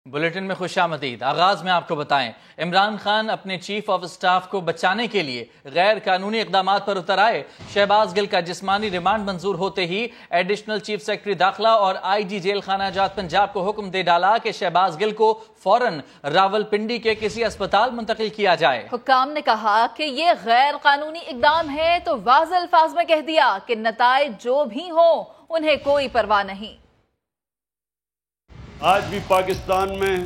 Bulletin میں خوش آمدید۔ آغاز میں آپ کو بتائیں، عمران خان اپنے چیف آف سٹاف کو بچانے کے لیے غیر قانونی اقدامات پر اتر آئے۔ شہباز گل کا جسمانی ریمانڈ منظور ہوتے ہی ایڈیشنل چیف سیکرٹری داخلہ اور آئی جی جیل خانہ جات پنجاب کو حکم دے ڈالا کہ شہباز گل کو فوراً راول پنڈی کے کسی اسپتال منتقل کیا جائے۔ حکام نے کہا کہ یہ غیر قانونی اقدام ہے تو واضح الفاظ میں کہہ دیا کہ نتائج جو بھی ہوں انہیں کوئی پرواہ نہیں۔ آج بھی پاکستان میں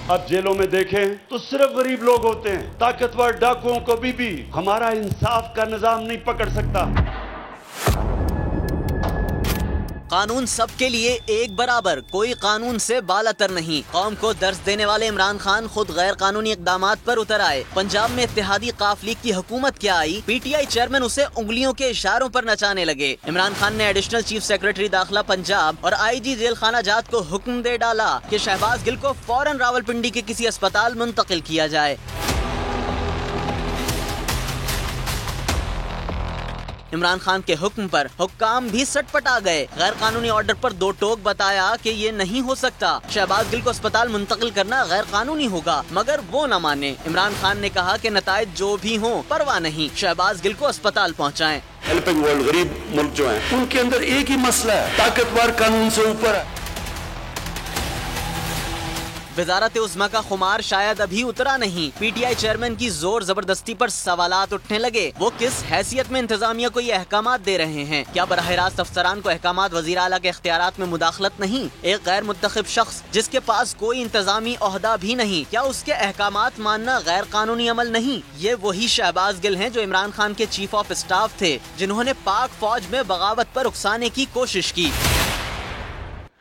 اب جیلوں میں دیکھیں تو صرف غریب لوگ ہوتے ہیں، طاقتور ڈاکوؤں کو بھی ہمارا انصاف کا نظام نہیں پکڑ سکتا۔ قانون سب کے لیے ایک برابر، کوئی قانون سے بالاتر نہیں۔ قوم کو درس دینے والے عمران خان خود غیر قانونی اقدامات پر اتر آئے۔ پنجاب میں اتحادی قاف لیگ کی حکومت کیا آئی، پی ٹی آئی چیئرمین اسے انگلیوں کے اشاروں پر نچانے لگے۔ عمران خان نے ایڈیشنل چیف سیکرٹری داخلہ پنجاب اور آئی جی جیل خانہ جات کو حکم دے ڈالا کہ شہباز گل کو فوراً راول پنڈی کے کسی اسپتال منتقل کیا جائے۔ عمران خان کے حکم پر حکام بھی سٹ پٹ آ گئے۔ غیر قانونی آرڈر پر دو ٹوک بتایا کہ یہ نہیں ہو سکتا، شہباز گل کو اسپتال منتقل کرنا غیر قانونی ہوگا، مگر وہ نہ مانے۔ عمران خان نے کہا کہ نتائج جو بھی ہوں پرواہ نہیں، شہباز گل کو اسپتال پہنچائیں۔ ہیلپنگ ورلڈ غریب ملک جو ہیں ان کے اندر ایک ہی مسئلہ ہے، طاقتور قانون سے اوپر ہے۔ وزارت عظمیٰ کا خمار شاید ابھی اترا نہیں۔ پی ٹی آئی چیئرمین کی زور زبردستی پر سوالات اٹھنے لگے۔ وہ کس حیثیت میں انتظامیہ کو یہ احکامات دے رہے ہیں؟ کیا براہ راست افسران کو احکامات وزیر اعلیٰ کے اختیارات میں مداخلت نہیں؟ ایک غیر منتخب شخص جس کے پاس کوئی انتظامی عہدہ بھی نہیں، کیا اس کے احکامات ماننا غیر قانونی عمل نہیں؟ یہ وہی شہباز گل ہیں جو عمران خان کے چیف آف سٹاف تھے، جنہوں نے پاک فوج میں بغاوت پر اکسانے کی کوشش کی۔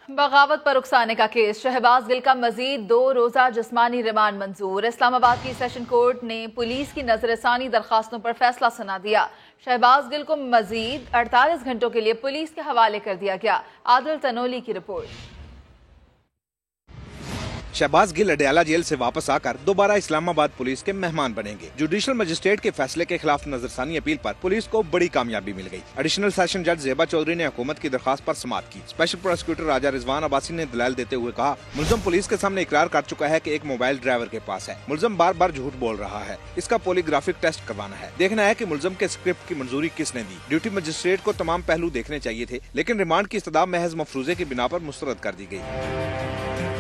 بغاوت پر اکسانے کا کیس، شہباز گل کا مزید 2 روزہ جسمانی ریمانڈ منظور۔ اسلام آباد کی سیشن کورٹ نے پولیس کی نظر ثانی درخواستوں پر فیصلہ سنا دیا۔ شہباز گل کو مزید 48 گھنٹوں کے لیے پولیس کے حوالے کر دیا گیا۔ عادل تنولی کی رپورٹ۔ شہباز گل اڈیالہ جیل سے واپس آ کر دوبارہ اسلام آباد پولیس کے مہمان بنیں گے۔ جوڈیشل مجسٹریٹ کے فیصلے کے خلاف نظر ثانی اپیل پر پولیس کو بڑی کامیابی مل گئی۔ ایڈیشنل سیشن جج زیبا چودھری نے حکومت کی درخواست پر سماعت کی۔ اسپیشل پروسیکیوٹر راجہ رضوان عباسی نے دلائل دیتے ہوئے کہا، ملزم پولیس کے سامنے اقرار کر چکا ہے کہ ایک موبائل ڈرائیور کے پاس ہے۔ ملزم بار بار جھوٹ بول رہا ہے، اس کا پولی گرافک ٹیسٹ کروانا ہے۔ دیکھنا ہے کہ ملزم کے اسکرپٹ کی منظوری کس نے دی۔ ڈیوٹی مجسٹریٹ کو تمام پہلو دیکھنے چاہیے تھے، لیکن ریمانڈ کی استدعا محض مفروضے کی بنا پر مسترد کر دی گئی۔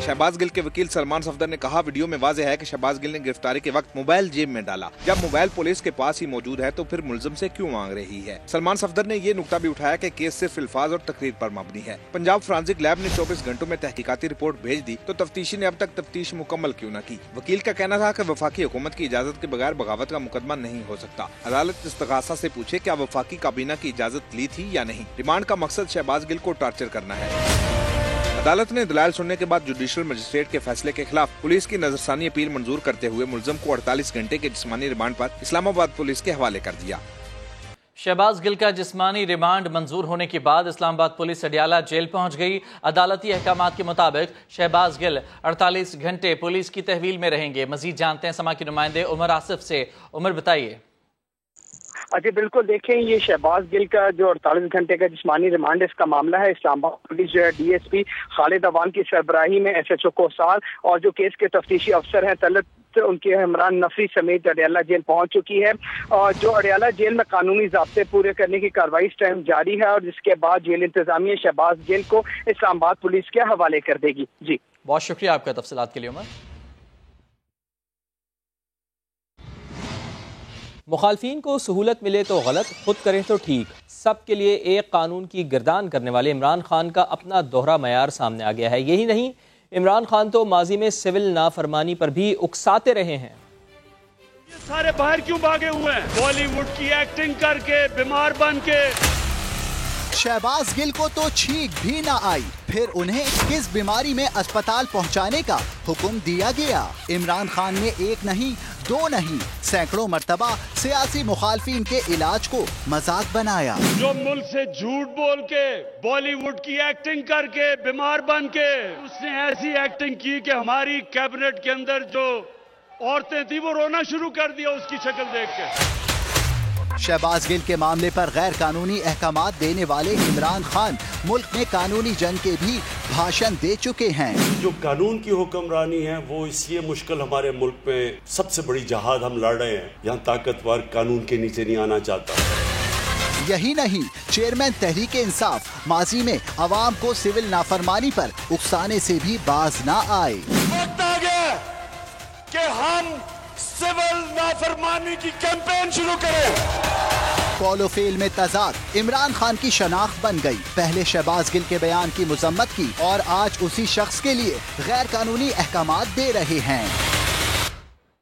شہباز گل کے وکیل سلمان صفدر نے کہا، ویڈیو میں واضح ہے کہ شہباز گل نے گرفتاری کے وقت موبائل جیب میں ڈالا۔ جب موبائل پولیس کے پاس ہی موجود ہے تو پھر ملزم سے کیوں مانگ رہی ہے؟ سلمان صفدر نے یہ نقطہ بھی اٹھایا کہ کیس صرف الفاظ اور تقریر پر مبنی ہے۔ پنجاب فرانزک لیب نے 24 گھنٹوں میں تحقیقاتی رپورٹ بھیج دی تو تفتیشی نے اب تک تفتیش مکمل کیوں نہ کی؟ وکیل کا کہنا تھا کہ وفاقی حکومت کی اجازت کے بغیر بغاوت کا مقدمہ نہیں ہو سکتا۔ عدالت استغاثہ سے پوچھے کیا وفاقی کابینہ کی اجازت لی تھی یا نہیں۔ ریمانڈ کا مقصد شہباز گل کو ٹارچر کرنا ہے۔ عدالت نے دلائل سننے کے بعد جوڈیشل مجسٹریٹ کے فیصلے کے خلاف پولیس کی نظر ثانی اپیل منظور کرتے ہوئے ملزم کو 48 گھنٹے کے جسمانی ریمانڈ پر اسلام آباد پولیس کے حوالے کر دیا۔ شہباز گل کا جسمانی ریمانڈ منظور ہونے کے بعد اسلام آباد پولیس اڈیالہ جیل پہنچ گئی۔ عدالتی احکامات کے مطابق شہباز گل 48 گھنٹے پولیس کی تحویل میں رہیں گے۔ مزید جانتے ہیں سما کے نمائندے عمر آصف سے۔ عمر بتائیے۔ جی بالکل، دیکھیں یہ شہباز گل کا جو 48 گھنٹے کا جسمانی ریمانڈ اس کا معاملہ ہے، اسلام آباد پولیس جو ہے ڈی ایس پی خالد عوان کی سربراہی میں ایس ایچ او کوسال اور جو کیس کے تفتیشی افسر ہیں طلعت ان کے عمران نفری سمیت اڈیالہ جیل پہنچ چکی ہے، اور جو اڈیالہ جیل میں قانونی ضابطے پورے کرنے کی کارروائی اس ٹائم جاری ہے، اور جس کے بعد جیل انتظامیہ شہباز گل کو اسلام آباد پولیس کے حوالے کر دے گی۔ جی بہت شکریہ آپ کا تفصیلات کے لیے عمر۔ مخالفین کو سہولت ملے تو غلط، خود کریں تو ٹھیک، سب کے لیے ایک قانون کی گردان کرنے والے عمران خان کا اپنا دوہرا معیار سامنے آ گیا ہے۔ یہی نہیں، عمران خان تو ماضی میں سول نافرمانی پر بھی اکساتے رہے ہیں۔ یہ سارے باہر کیوں بھاگے ہوئے ہیں؟ بالی ووڈ کی ایکٹنگ کر کے، بیمار بن کے۔ شہباز گل کو تو چھینک بھی نہ آئی، پھر انہیں کس بیماری میں اسپتال پہنچانے کا حکم دیا گیا؟ عمران خان نے ایک نہیں، 2 نہیں، سینکڑوں مرتبہ سیاسی مخالفین کے علاج کو مذاق بنایا۔ جو ملک سے جھوٹ بول کے، بالی ووڈ کی ایکٹنگ کر کے، بیمار بن کے، اس نے ایسی ایکٹنگ کی کہ ہماری کیبنٹ کے اندر جو عورتیں تھیں وہ رونا شروع کر دیا اس کی شکل دیکھ کے۔ शहबाज गिल के मामले पर गैर कानूनी अहकामात देने वाले इमरान खान मुल्क में कानूनी जंग के भी भाषण दे चुके हैं। जो कानून की हुक्मरानी है वो इसलिए मुश्किल हमारे मुल्क में सबसे बड़ी जहाद हम लड़ रहे हैं। यहाँ ताकतवर कानून के नीचे नहीं आना चाहता। यही नहीं, चेयरमैन तहरीक इंसाफ माजी में अवाम को सिविल नाफरमानी पर उकसाने से भी बाज ना आए। वक्त आ गया कि हम सिविल नाफरमानी की कैंपेन शुरू करें। कॉलो फेल में तजाद इमरान खान की शनाख्त बन गई। पहले शहबाज गिल के बयान की मुजम्मत की और आज उसी शख्स के लिए गैर कानूनी अहकामात दे रहे हैं।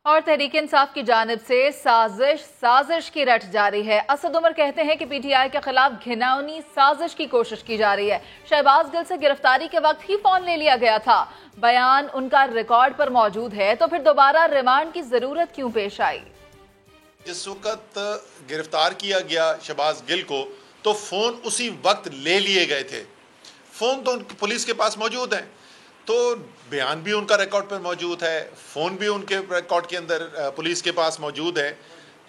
और तहरीक इंसाफ की जानिब से साजिश की रट जारी है। असद उमर कहते हैं कि पीटीआई के खिलाफ घिनौनी साजिश की कोशिश की जा रही है। शहबाज गिल से गिरफ्तारी के वक्त ही फोन ले लिया गया था। बयान उनका रिकॉर्ड पर मौजूद है, तो फिर दोबारा रिमांड की जरूरत क्यों पेश आई? जिस वक्त गिरफ्तार किया गया शहबाज गिल को तो फोन उसी वक्त ले लिए गए थे। फोन तो पुलिस के पास मौजूद है, तो बयान भी उनका रिकॉर्ड पर मौजूद है, फ़ोन भी उनके रिकॉर्ड के अंदर पुलिस के पास मौजूद है।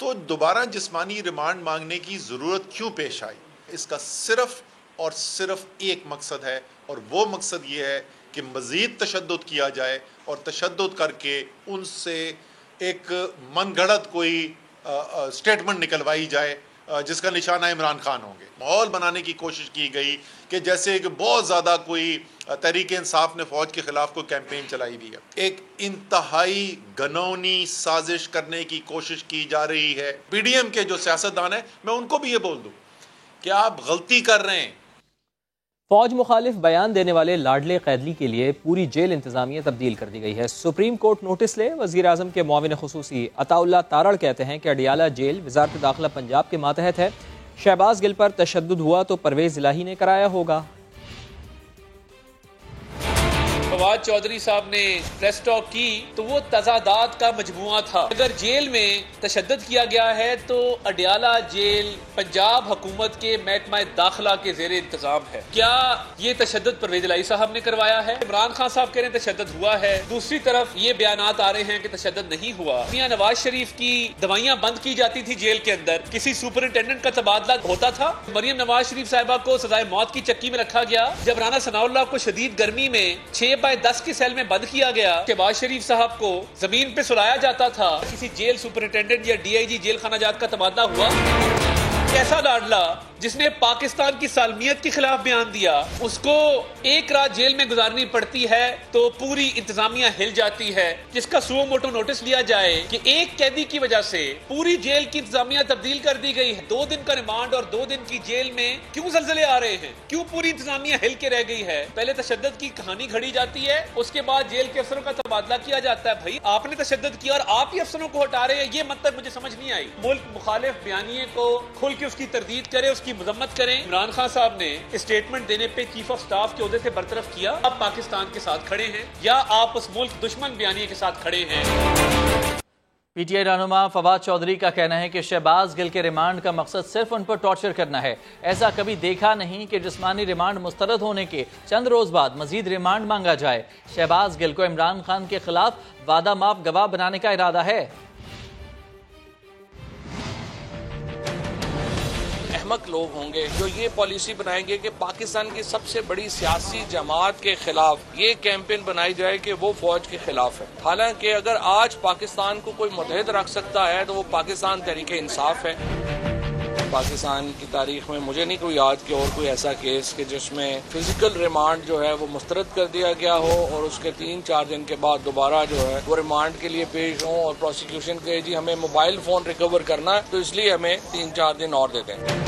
तो दोबारा जिस्मानी रिमांड मांगने की ज़रूरत क्यों पेश आई? इसका सिर्फ़ और सिर्फ एक मकसद है, और वो मकसद ये है कि मज़ीद तशद्दुद किया जाए और तशद्दुद करके उनसे एक मनगढ़ंत कोई स्टेटमेंट निकलवाई जाए जिसका निशाना इमरान खान होंगे। माहौल बनाने की कोशिश की गई कि जैसे कि बहुत ज़्यादा कोई तहरीक इंसाफ ने फ़ौज के ख़िलाफ़ कोई कैंपेन चलाई हुई है। एक इंतहाई घनौनी साजिश करने की कोशिश की जा रही है। पीडीएम के जो सियासतदान हैं, मैं उनको भी ये बोल दूँ कि आप गलती कर रहे हैं। फौज मुखालिफ बयान देने वाले लाडले कैदी के लिए पूरी जेल इंतजामिया तब्दील कर दी गई है। सुप्रीम कोर्ट नोटिस ले। वज़ीर आज़म के मुआविन खुसूसी अताउल्लाह तारड़ कहते हैं कि अडियाला जेल वज़ारत दाखिला पंजाब के मातहत है। शहबाज गिल पर तशद्दुद हुआ तो परवेज़ इलाही ने कराया होगा। फवाद चौधरी साहब ने प्रेस टॉक की तो वो तजादात का मजमुआ था। अगर जेल में तशद्दुद किया गया है तो अडियाला जेल पंजाब हुकूमत के महकमा दाखिला के ज़ेर इंतजाम है। क्या ये तशद्दुद परवेज़ इलाही साहब ने करवाया है? इमरान खान साहब कह रहे हैं तशद्दुद हुआ है, दूसरी तरफ ये बयानात आ रहे हैं कि तशद्दुद नहीं हुआ। मियां नवाज शरीफ की दवाइयाँ बंद की जाती थी जेल के अंदर, किसी सुपरिटेंडेंट का तबादला होता था। मरियम नवाज शरीफ साहिबा को सजाए मौत की चक्की में रखा गया। जब राना सनाउल्लाह को शदीद गर्मी में 6x10 की सेल में बंद किया गया, शहबाज शरीफ साहब को जमीन पे सुलाया जाता था। किसी जेल सुपरिटेंडेंट या डीआईजी जेल खाना जात का तबादला हुआ? कैसा लाडला जिसने पाकिस्तान की सालमियत के खिलाफ बयान दिया, उसको एक रात जेल में गुजारनी पड़ती है तो पूरी इंतजामिया हिल जाती है। जिसका सुओ मोटो नोटिस लिया जाए कि एक कैदी की वजह से पूरी जेल की इंतजामिया तब्दील कर दी गई है। 2 दिन का रिमांड और 2 दिन की जेल में क्यों जलजले आ रहे हैं? क्यों पूरी इंतजामिया हिल के रह गई है? पहले तशद्दुद की कहानी घड़ी जाती है, उसके बाद जेल के अफसरों का तबादला किया जाता है। भाई आपने तशद्दुद किया और आप ही अफसरों को हटा रहे हैं, ये मतलब मुझे समझ नहीं आई। मुल्क मुखालिफ बयानिए को खुल के उसकी तरदीद करे, की मजम्मत करें। इमरान खान साहब ने स्टेटमेंट देने पे चीफ ऑफ स्टाफ के ओहदे से बरतरफ किया। आप पाकिस्तान के साथ खड़े हैं या आप उस मुल्क दुश्मन बयानिए के साथ खड़े हैं? पीटीआई रहनुमा फवाद चौधरी का कहना है कि शहबाज गिल के रिमांड का मकसद सिर्फ उन पर टॉर्चर करना है। ऐसा कभी देखा नहीं कि जिस्मानी रिमांड मुस्तरद होने के चंद रोज बाद मजीद रिमांड मांगा जाए। शहबाज गिल को इमरान खान के खिलाफ वादा माफ गवाह बनाने का इरादा है। अहमक लोग होंगे जो ये पॉलिसी बनाएंगे कि पाकिस्तान की सबसे बड़ी सियासी जमात के खिलाफ ये कैंपेन बनाई जाए कि वो फौज के खिलाफ है। हालांकि अगर आज पाकिस्तान को कोई मुतहद रख सकता है तो वो पाकिस्तान तहरीक इंसाफ है। पाकिस्तान की तारीख में मुझे नहीं कोई याद कि और कोई ऐसा केस कि जिसमें फिजिकल रिमांड जो है वो मुस्तरद कर दिया गया हो और उसके 3-4 दिन के बाद दोबारा जो है वो रिमांड के लिए पेश हो और प्रोसिक्यूशन कहे जी हमें मोबाइल फोन रिकवर करना है तो इसलिए हमें 3-4 दिन और दे दें।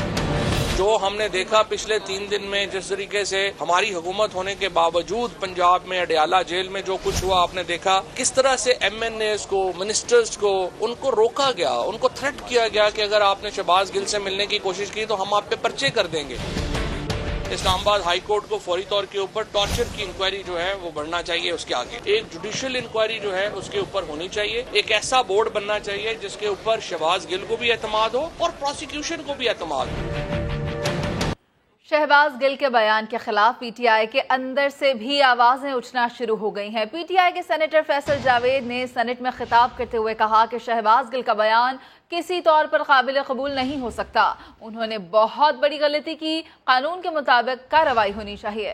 जो हमने देखा पिछले 3 दिन में जिस तरीके से हमारी हुकूमत होने के बावजूद पंजाब में अडियाला जेल में जो कुछ हुआ आपने देखा, किस तरह से MNAs को, मिनिस्टर्स को उनको रोका गया, उनको थ्रेट किया गया कि अगर आपने शहबाज गिल से मिलने की कोशिश की तो हम आप पे पर्चे कर देंगे। इस्लामाबाद हाई कोर्ट को फौरी तौर के ऊपर टॉर्चर की इंक्वायरी जो है वो बढ़ना चाहिए। उसके आगे एक जुडिशियल इंक्वायरी जो है उसके ऊपर होनी चाहिए। एक ऐसा बोर्ड बनना चाहिए जिसके ऊपर शहबाज गिल को भी एतमाद हो और प्रोसिक्यूशन को भी एतमाद हो। شہباز گل کے بیان کے خلاف پی ٹی آئی کے اندر سے بھی آوازیں اٹھنا شروع ہو گئی ہیں۔ پی ٹی آئی کے سینیٹر فیصل جاوید نے سینٹ میں خطاب کرتے ہوئے کہا کہ شہباز گل کا بیان کسی طور پر قابل قبول نہیں ہو سکتا۔ انہوں نے بہت بڑی غلطی کی، قانون کے مطابق کارروائی ہونی چاہیے۔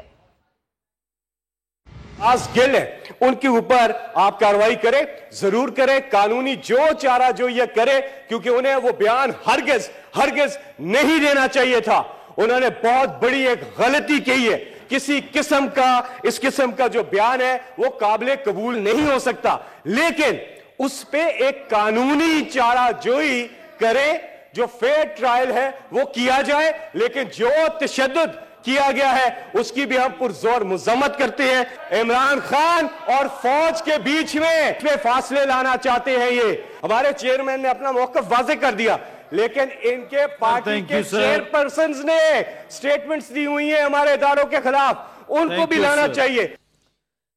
شہباز گل ہے، ان کے اوپر آپ کارروائی کریں، ضرور کریں، قانونی جو چارہ جو یہ کرے، کیونکہ انہیں وہ بیان ہرگز نہیں دینا چاہیے تھا۔ انہوں نے بہت بڑی ایک غلطی کی ہے۔ کسی قسم کا اس قسم کا جو بیان ہے وہ قابل قبول نہیں ہو سکتا، لیکن اس پہ ایک قانونی چارہ جوئی کرے، جو فیئر ٹرائل ہے وہ کیا جائے، لیکن جو تشدد کیا گیا ہے اس کی بھی ہم پرزور مذمت کرتے ہیں۔ عمران خان اور فوج کے بیچ میں فاصلے لانا چاہتے ہیں، یہ ہمارے چیئرمین نے اپنا موقف واضح کر دیا، لیکن ان کے پارٹی کے چیئر پرسنز نے سٹیٹمنٹس دی ہوئی ہیں ہمارے اداروں کے خلاف، ان کو بھی لانا چاہیے۔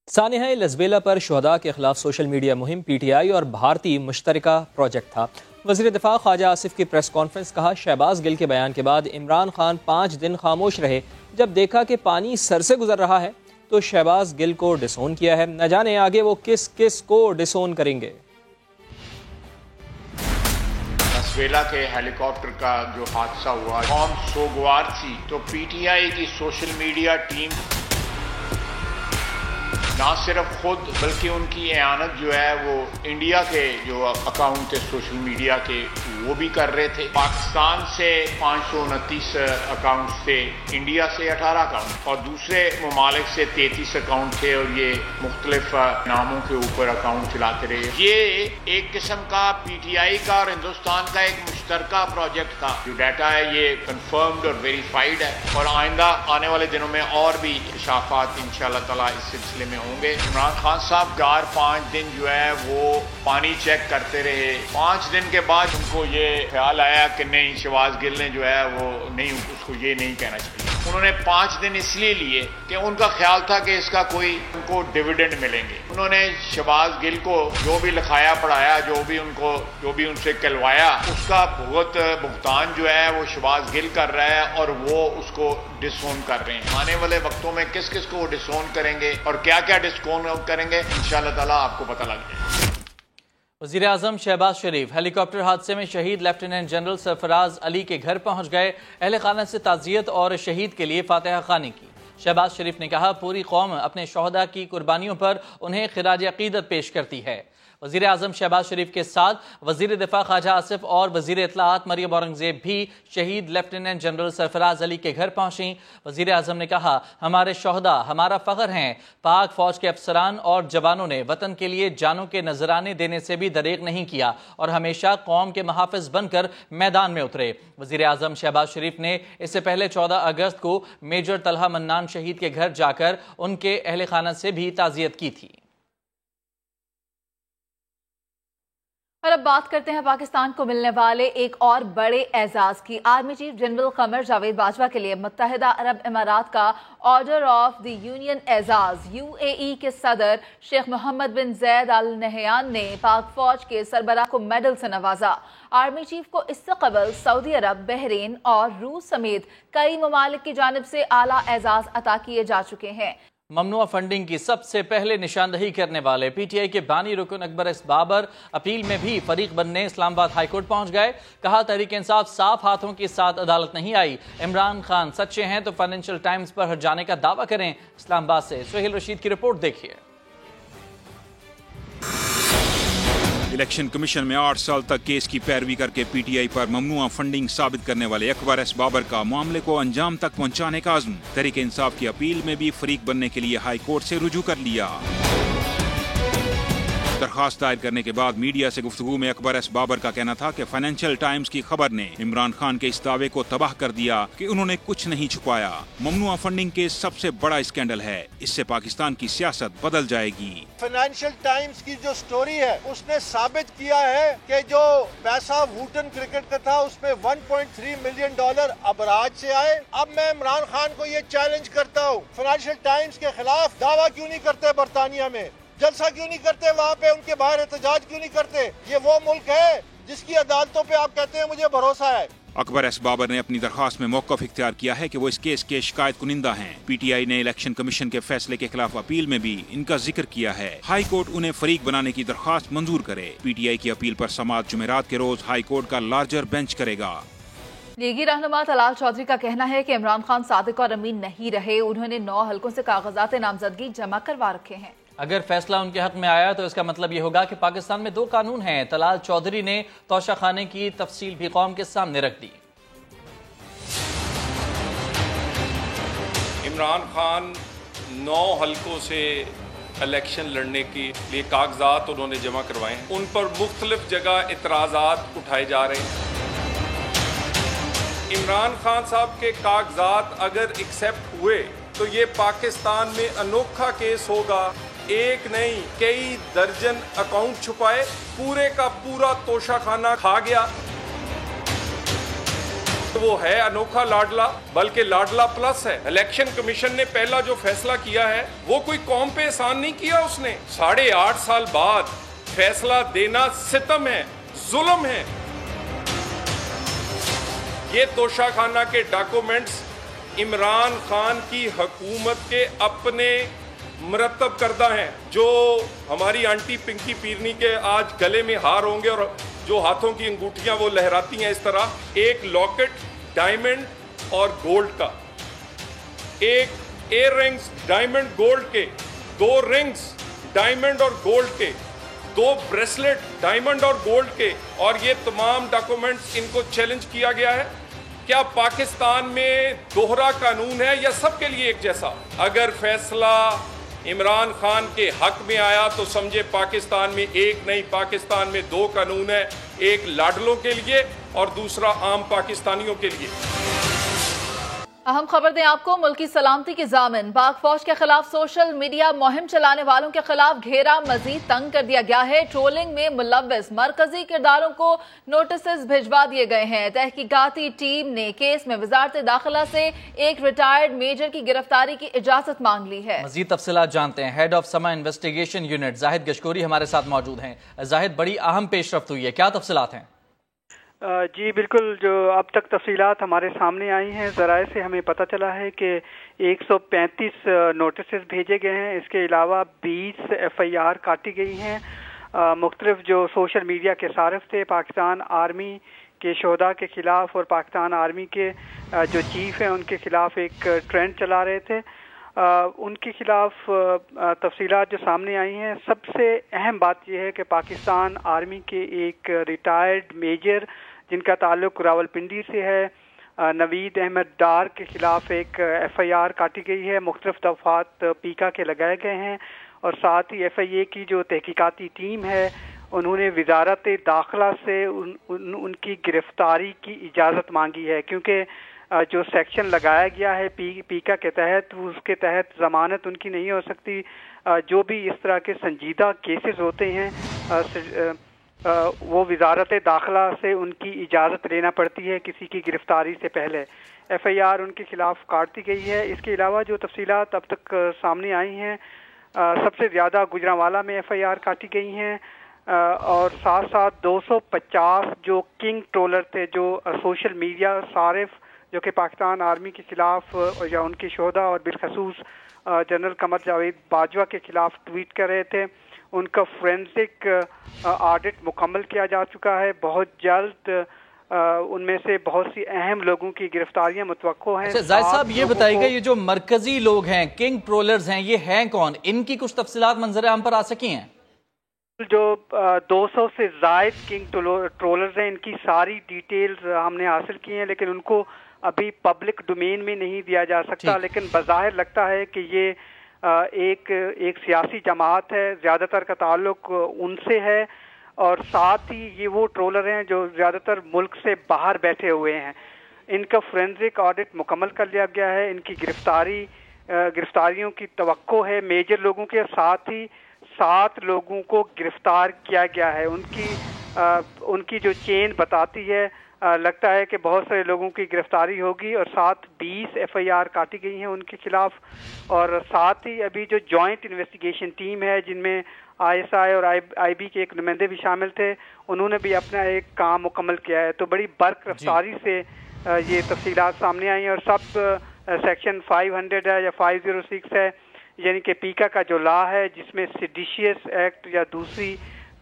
سانحہ لزبیلا پر شہداء کے خلاف سوشل میڈیا مہم پی ٹی آئی اور بھارتی مشترکہ پروجیکٹ تھا۔ وزیر دفاع خواجہ آصف کی پریس کانفرنس، کہا شہباز گل کے بیان کے بعد عمران خان 5 دن خاموش رہے، جب دیکھا کہ پانی سر سے گزر رہا ہے تو شہباز گل کو ڈسون کیا ہے، نہ جانے آگے وہ کس کو ڈسون کریں گے۔ لزبیلا کے ہیلی کاپٹر کا جو حادثہ ہوا، قوم سوگوار تھی، تو پی ٹی آئی کی سوشل میڈیا ٹیم نہ صرف خود بلکہ ان کی اعانت جو ہے وہ انڈیا کے جو اکاؤنٹ تھے سوشل میڈیا کے وہ بھی کر رہے تھے۔ پاکستان سے 529 اکاؤنٹس تھے، انڈیا سے 18 اکاؤنٹ اور دوسرے ممالک سے 33 اکاؤنٹ تھے، اور یہ مختلف ناموں کے اوپر اکاؤنٹ چلاتے رہے۔ یہ ایک قسم کا پی ٹی آئی کا اور ہندوستان کا ایک مشترکہ پروجیکٹ تھا۔ جو ڈیٹا ہے یہ کنفرمڈ اور ویریفائڈ ہے، اور آئندہ آنے والے دنوں میں اور بھی انکشافات انشاءاللہ تعالیٰ اس سلسلے میں ہوں گے۔ عمران خان صاحب 4-5 دن جو ہے وہ پانی چیک کرتے رہے۔ 5 دن کے بعد ان کو یہ خیال آیا کہ نہیں، شہباز گل نے جو ہے وہ نہیں، اس کو یہ نہیں کہنا چاہیے۔ انہوں نے 5 دن اس لیے لیے کہ ان کا خیال تھا کہ اس کا کوئی ان کو ڈیویڈنڈ ملیں گے۔ انہوں نے شہباز گل کو جو بھی لکھایا پڑھایا، جو بھی ان سے کہلوایا، اس کا بھگتان جو ہے وہ شہباز گل کر رہا ہے، اور وہ اس کو ڈسون کر رہے ہیں۔ آنے والے وقتوں میں کس کو وہ ڈسون کریں گے اور کیا ڈسون کریں گے، انشاءاللہ تعالیٰ آپ کو پتہ لگ جائے۔ وزیر اعظم شہباز شریف ہیلی کاپٹر حادثے میں شہید لیفٹیننٹ جنرل سرفراز علی کے گھر پہنچ گئے، اہل خانہ سے تعزیت اور شہید کے لیے فاتحہ خوانی کی۔ شہباز شریف نے کہا پوری قوم اپنے شہداء کی قربانیوں پر انہیں خراج عقیدت پیش کرتی ہے۔ وزیر اعظم شہباز شریف کے ساتھ وزیر دفاع خواجہ آصف اور وزیر اطلاعات مریم اورنگزیب بھی شہید لیفٹیننٹ جنرل سرفراز علی کے گھر پہنچیں۔ وزیر اعظم نے کہا ہمارے شہداء ہمارا فخر ہیں، پاک فوج کے افسران اور جوانوں نے وطن کے لیے جانوں کے نذرانے دینے سے بھی دریغ نہیں کیا اور ہمیشہ قوم کے محافظ بن کر میدان میں اترے۔ وزیر اعظم شہباز شریف نے اس سے پہلے 14 اگست کو میجر طلحہ منان شہید کے گھر جا کر ان کے اہل خانہ سے بھی تعزیت کی تھی۔ اور اب بات کرتے ہیں پاکستان کو ملنے والے ایک اور بڑے اعزاز کی۔ Army chief general Qamar Javed Bajwa کے لیے متحدہ عرب امارات کا آرڈر آف دی یونین اعزاز۔ UAE کے صدر شیخ محمد بن زید آل نہیان نے پاک فوج کے سربراہ کو میڈل سے نوازا۔ آرمی چیف کو اس سے قبل سعودی عرب، بحرین اور روس سمیت کئی ممالک کی جانب سے اعلیٰ اعزاز عطا کیے جا چکے ہیں۔ ممنوعہ فنڈنگ کی سب سے پہلے نشاندہی کرنے والے پی ٹی آئی کے بانی رکن اکبر ایس بابر اپیل میں بھی فریق بننے اسلام آباد ہائی کورٹ پہنچ گئے۔ کہا تحریک انصاف صاف ہاتھوں کے ساتھ عدالت نہیں آئی، عمران خان سچے ہیں تو فائنینشل ٹائمز پر ہٹ جانے کا دعویٰ کریں۔ اسلام آباد سے سہیل رشید کی رپورٹ دیکھیے۔ الیکشن کمیشن میں 8 سال تک کیس کی پیروی کر کے P T I per ممنوعہ funding ثابت کرنے والے اکبر ایس بابر کا معاملے کو انجام تک پہنچانے کا عزم، تحریک انصاف کی اپیل میں بھی فریق بننے کے لیے ہائی کورٹ سے رجوع کر لیا۔ درخواست دائر کرنے کے بعد میڈیا سے گفتگو میں اکبر ایس بابر کا کہنا تھا کہ فائنینشل ٹائمز کی خبر نے عمران خان کے اس دعوے کو تباہ کر دیا کہ انہوں نے کچھ نہیں چھپایا۔ ممنوعہ فنڈنگ کے سب سے بڑا اسکینڈل ہے، اس سے پاکستان کی سیاست بدل جائے گی۔ فائنینشل ٹائمز کی جو سٹوری ہے اس نے ثابت کیا ہے کہ جو پیسہ ووٹن کرکٹ کا تھا اس میں $1.3 ملین ابراج سے آئے۔ اب میں عمران خان کو یہ چیلنج کرتا ہوں، فائنینشل ٹائمز کے خلاف دعویٰ کیوں نہیں کرتے برطانیہ میں؟ جلسہ کیوں نہیں کرتے وہاں پہ؟ ان کے باہر احتجاج کیوں نہیں کرتے؟ یہ وہ ملک ہے جس کی عدالتوں پہ آپ کہتے ہیں مجھے بھروسہ ہے۔ अकबर एस बाबर ने अपनी दरखास्त में मौक़िफ़ इख्तियार किया है कि वो इस केस के शिकायत कुनिंदा हैं। PTI ने इलेक्शन कमीशन के फैसले के खिलाफ अपील में भी इनका जिक्र किया है। हाई कोर्ट उन्हें फरीक बनाने की दरखास्त मंजूर करे। PTI की अपील पर समाअत जुमेरात के रोज हाई कोर्ट का लार्जर बेंच करेगा। लीगी रहनुमा तलाल चौधरी का कहना है कि इमरान खान सादिक और अमीन नहीं रहे, उन्होंने 9 हलकों से कागजात नामजदगी जमा करवा रखे हैं। अगर फैसला उनके हक में आया तो इसका मतलब ये होगा कि पाकिस्तान में 2 कानून हैं। तलाल चौधरी ने तोशाखाने की तफसील भी कौम के सामने रख दी। इमरान खान 9 हलकों से इलेक्शन लड़ने के लिए कागजात उन्होंने जमा करवाए हैं। उन पर मुख्तलिफ जगह इतराज़ात उठाए जा रहे हैं। इमरान खान साहब के कागजात अगर एक्सेप्ट हुए तो ये पाकिस्तान में अनोखा केस होगा। एक नहीं कई दर्जन अकाउंट छुपाए, पूरे का पूरा तोशाखाना खा गया। तो वो है अनोखा लाडला, बल्कि लाडला प्लस है। इलेक्शन कमीशन ने पहला जो फैसला किया है वो कोई कौम पे एहसान नहीं किया उसने। 8.5 साल बाद फैसला देना सितम है, जुल्म है। ये तोशाखाना के डॉक्यूमेंट्स इमरान खान की हुकूमत के अपने मुरतब करदा हैं। जो हमारी आंटी पिंकी पीरनी के आज गले में हार होंगे और जो हाथों की अंगूठियां वो लहराती हैं इस तरह, एक लॉकेट डायमंड और गोल्ड का, एक एयर रिंग्स डायमंड गोल्ड के, 2 रिंग्स डायमंड और गोल्ड के, 2 ब्रेसलेट डायमंड और गोल्ड के, और ये तमाम डॉक्यूमेंट्स इनको चैलेंज किया गया है। क्या पाकिस्तान में दोहरा कानून है या सबके लिए एक जैसा? अगर फैसला इमरान खान के हक में आया तो समझे पाकिस्तान में एक नहीं, पाकिस्तान में 2 कानून है, एक लाडलों के लिए और दूसरा आम पाकिस्तानियों के लिए। अहम खबर दें आपको, मुल्की सलामती की जामिन पाक फौज के खिलाफ सोशल मीडिया मुहिम चलाने वालों के खिलाफ घेरा मजीद तंग कर दिया गया है। ट्रोलिंग में मुलव्वस मरकजी किरदारों को नोटिस भिजवा दिए गए हैं। तहकीकाती टीम ने केस में वजारत दाखिला से एक रिटायर्ड मेजर की गिरफ्तारी की इजाजत मांग ली है। मजीद तफसीलात जानते हैं। हेड ऑफ समा इन्वेस्टिगेशन यूनिट जाहिद गशकोरी हमारे साथ मौजूद हैं। जाहिद, बड़ी अहम पेशरफ्त हुई है, क्या तफसीलात हैं? जी बिल्कुल, जो अब तक तफसीलात हमारे सामने आई हैं, ज़राए से हमें पता चला है कि 135 नोटिस भेजे गए हैं। इसके अलावा 20 FIR काटी गई हैं। मुख्तलिफ जो सोशल मीडिया के सारिफ थे, पाकिस्तान आर्मी के शोहदा के ख़िलाफ़ और पाकिस्तान आर्मी के जो चीफ़ हैं उनके ख़िलाफ़ एक ट्रेंड चला रहे थे, उनके ख़िलाफ़ तफसीलात जो सामने आई हैं। सबसे अहम बात यह है कि पाकिस्तान आर्मी के एक रिटायर्ड मेजर जिनका ताल्लुक़ रावलपिंडी से है, नवीद अहमद डार के ख़िलाफ़ एक FIR काटी गई है। मुख्तलिफ दफ़ात पीका के लगाए गए हैं और साथ ही FIA की जो तहकीकाती टीम है उन्होंने वजारत दाखिला से उनकी गिरफ़्तारी की इजाज़त मांगी है, क्योंकि जो सेक्शन लगाया गया है पीका के तहत, उसके तहत ज़मानत उनकी नहीं हो सकती। जो भी इस तरह के संजीदा केसेस होते हैं वो वजारत दाखिला से उनकी इजाज़त लेना पड़ती है किसी की गिरफ़्तारी से पहले। FIR उनके ख़िलाफ़ काट दी गई है। इसके अलावा जो तफसीलात अब तक सामने आई हैं, सबसे ज़्यादा गुजरांवाला में FIR काटी गई हैं और साथ साथ 250 जो किंग ट्रोलर थे, जो सोशल मीडिया सारिफ जो कि पाकिस्तान आर्मी के ख़िलाफ़ या उनके शोहदा और बिलखसूस जनरल कमर जावेद बाजवा के ख़िलाफ़ ट्वीट कर रहे थे, उनका फोरेंसिक ऑडिट मुकम्मल किया जा चुका है। बहुत जल्द उनमें से बहुत सी अहम लोगों की गिरफ्तारियां मुतवक्को हैं। अच्छा जाहिद साहब, ये बताइएगा, ये जो मरकजी लोग हैं, किंग ट्रोलर्स हैं, ये हैं कौन? इनकी कुछ तफसीलात मंजर आम पर आ सकी हैं? जो 200 से ज़ायद किंग ट्रोलर्स हैं, इनकी सारी डिटेल्स हमने हासिल की हैं, लेकिन उनको अभी पब्लिक डोमेन में नहीं दिया जा सकता। लेकिन बज़ाहिर लगता है कि ये एक सियासी जमात है, ज़्यादातर का ताल्लुक उनसे है और साथ ही ये वो ट्रोलर हैं जो ज़्यादातर मुल्क से बाहर बैठे हुए हैं। इनका फोरेंसिक ऑडिट मुकम्मल कर लिया गया है। इनकी गिरफ्तारियों की तवक्को है मेजर लोगों के, साथ ही 7 लोगों को गिरफ्तार किया गया है। उनकी जो चेन बताती है, लगता है कि बहुत सारे लोगों की गिरफ्तारी होगी और साथ 20 FIR काटी गई हैं उनके खिलाफ। और साथ ही अभी जो जॉइंट इन्वेस्टिगेशन टीम है, जिनमें ISI اور IB کے ایک نمائندے بھی شامل تھے، انہوں نے بھی اپنا ایک کام مکمل کیا ہے۔ تو بڑی برق رفتاری سے یہ تفصیلات سامنے آئی ہیں، اور سب سیکشن 500 ہے یا 506 ہے، یعنی کہ پیکا کا جو لا ہے جس میں سیڈیشیس ایکٹ یا دوسری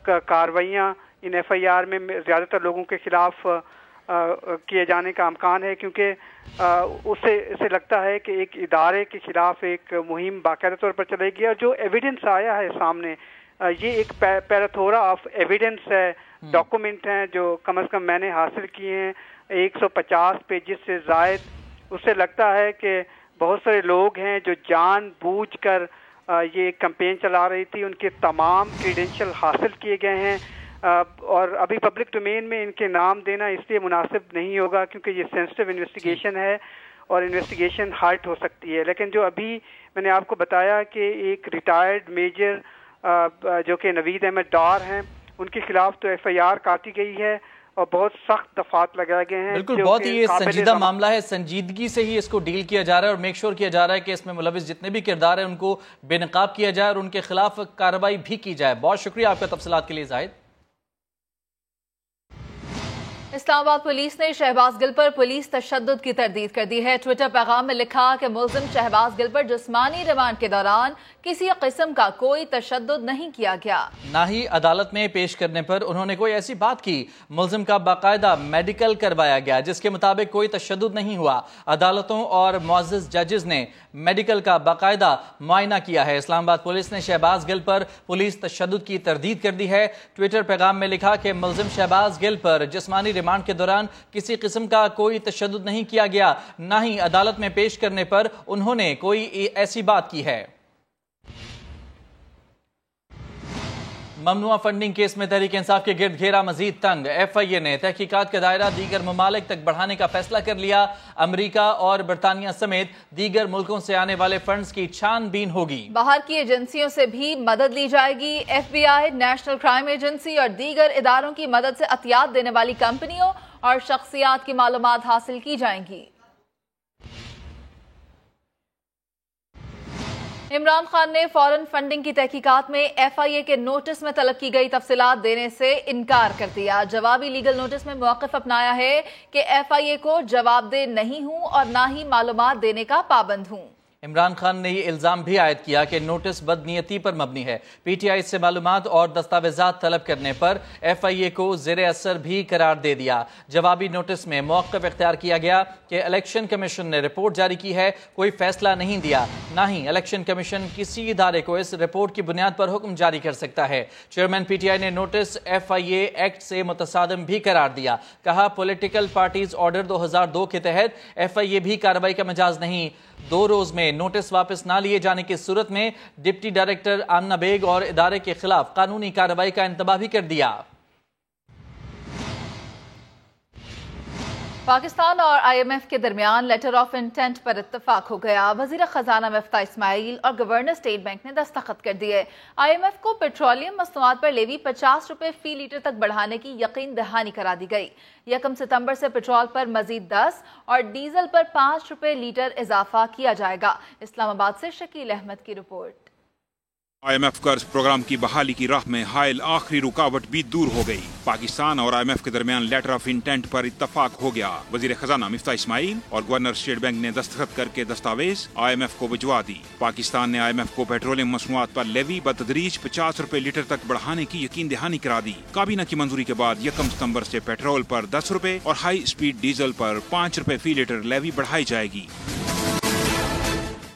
کارروائیاں ان FIR میں زیادہ تر لوگوں کے خلاف کیے جانے کا امکان ہے، کیونکہ اسے لگتا ہے کہ ایک ادارے کے خلاف ایک مہم باقاعدہ طور پر چلے گی، اور جو ایویڈنس آیا ہے سامنے یہ ایک پیراتھورا آف ایویڈنس ہے، ڈاکومنٹ ہیں جو کم از کم میں نے حاصل کیے ہیں 150 پیجز سے زائد۔ اس سے لگتا ہے کہ بہت سارے لوگ ہیں جو جان بوجھ کر یہ ایک کمپین چلا رہی تھی، ان کے تمام کریڈینشل حاصل کیے گئے ہیں، اور ابھی پبلک ڈومین میں ان کے نام دینا اس لیے مناسب نہیں ہوگا کیونکہ یہ سینسٹیو انویسٹیگیشن ہے اور انویسٹیگیشن ہارٹ ہو سکتی ہے۔ لیکن جو ابھی میں نے آپ کو بتایا کہ ایک ریٹائرڈ میجر جو کہ نوید احمد ڈار ہیں، ان کے خلاف تو FIR کاٹی گئی ہے اور بہت سخت دفعات لگائے گئے ہیں۔ بالکل، بہت ہی سنجیدہ معاملہ ہے، سنجیدگی سے ہی اس کو ڈیل کیا جا رہا ہے اور میک شور کیا جا رہا ہے کہ اس میں ملوث جتنے بھی کردار ہیں ان کو بے نقاب کیا جائے اور ان کے خلاف کارروائی بھی کی جائے۔ بہت شکریہ آپ کا تفصیلات کے لیے زاہد۔ اسلام آباد پولیس نے شہباز گل پر پولیس تشدد کی تردید کر دی ہے۔ ٹویٹر پیغام میں لکھا کہ ملزم شہباز گل پر جسمانی ریمانڈ کے دوران کسی قسم کا کوئی تشدد نہیں کیا گیا، نہ ہی عدالت میں پیش کرنے پر انہوں نے کوئی ایسی بات کی۔ ملزم کا باقاعدہ میڈیکل کروایا گیا جس کے مطابق کوئی تشدد نہیں ہوا۔ عدالتوں اور معزز ججز نے میڈیکل کا باقاعدہ معائنہ کیا ہے۔ اسلام آباد پولیس نے شہباز گل پر پولیس تشدد کی تردید کر دی ہے۔ ٹویٹر پیغام میں لکھا کہ ملزم شہباز گل پر جسمانی ریمانڈ کے دوران کسی قسم کا کوئی تشدد نہیں کیا گیا، نہ ہی عدالت میں پیش کرنے پر انہوں نے کوئی ایسی بات کی ہے۔ ممنوعہ فنڈنگ کیس میں تحریک انصاف کے گرد گھیرا مزید تنگ۔ FIA نے تحقیقات کا دائرہ دیگر ممالک تک بڑھانے کا فیصلہ کر لیا۔ امریکہ اور برطانیہ سمیت دیگر ملکوں سے آنے والے فنڈز کی چھان بین ہوگی۔ باہر کی ایجنسیوں سے بھی مدد لی جائے گی۔ FBI، نیشنل کرائم ایجنسی اور دیگر اداروں کی مدد سے عطیات دینے والی کمپنیوں اور شخصیات کی معلومات حاصل کی جائیں گی۔ عمران خان نے فورن فنڈنگ کی تحقیقات میں FIA کے نوٹس میں طلب کی گئی تفصیلات دینے سے انکار کر دیا۔ جوابی لیگل نوٹس میں موقف اپنایا ہے کہ FIA کو جواب دہ نہیں ہوں اور نہ ہی معلومات دینے کا پابند ہوں۔ عمران خان نے یہ الزام بھی عائد کیا کہ نوٹس بدنیتی پر مبنی ہے۔ PTI سے معلومات اور دستاویزات طلب کرنے پر FIA کو زیر اثر بھی قرار دے دیا۔ جوابی نوٹس میں موقف اختیار کیا گیا کہ الیکشن کمیشن نے رپورٹ جاری کی ہے، کوئی فیصلہ نہیں دیا، نہ ہی الیکشن کمیشن کسی ادارے کو اس رپورٹ کی بنیاد پر حکم جاری کر سکتا ہے۔ چیئرمین PTI نے نوٹس FIA ایکٹ سے متصادم بھی قرار دیا۔ کہا پولیٹیکل پارٹیز آرڈر 2002 کے تحت FIA بھی کارروائی کا مجاز نہیں۔ 2 روز میں نوٹس واپس نہ لیے جانے کی صورت میں ڈپٹی ڈائریکٹر آمنہ بیگ اور ادارے کے خلاف قانونی کارروائی کا انتباہ بھی کر دیا۔ پاکستان اور IMF کے درمیان لیٹر آف انٹینٹ پر اتفاق ہو گیا۔ وزیر خزانہ مفتاح اسماعیل اور گورنر اسٹیٹ بینک نے دستخط کر دیے۔ IMF کو پیٹرولیم مصنوعات پر لیوی 50 روپے فی لیٹر تک بڑھانے کی یقین دہانی کرا دی گئی۔ 1 ستمبر سے پیٹرول پر مزید 10 اور ڈیزل پر 5 روپے لیٹر اضافہ کیا جائے گا۔ اسلام آباد سے شکیل احمد کی رپورٹ۔ IMF قرض پروگرام کی بحالی کی راہ میں حائل آخری رکاوٹ بھی دور ہو گئی۔ پاکستان اور IMF کے درمیان لیٹر آف انٹینٹ پر اتفاق ہو گیا۔ وزیر خزانہ مفتاح اسماعیل اور گورنر اسٹیٹ بینک نے دستخط کر کے دستاویز IMF کو بھجوا دی۔ پاکستان نے IMF کو پیٹرولیم مصنوعات پر لیوی بتدریج 50 روپے لیٹر تک بڑھانے کی یقین دہانی کرا دی۔ کابینہ کی منظوری کے بعد 1 ستمبر سے پیٹرول پر 10 روپے اور ہائی اسپیڈ ڈیزل پر 5 روپے فی لیٹر لیوی بڑھائی جائے گی۔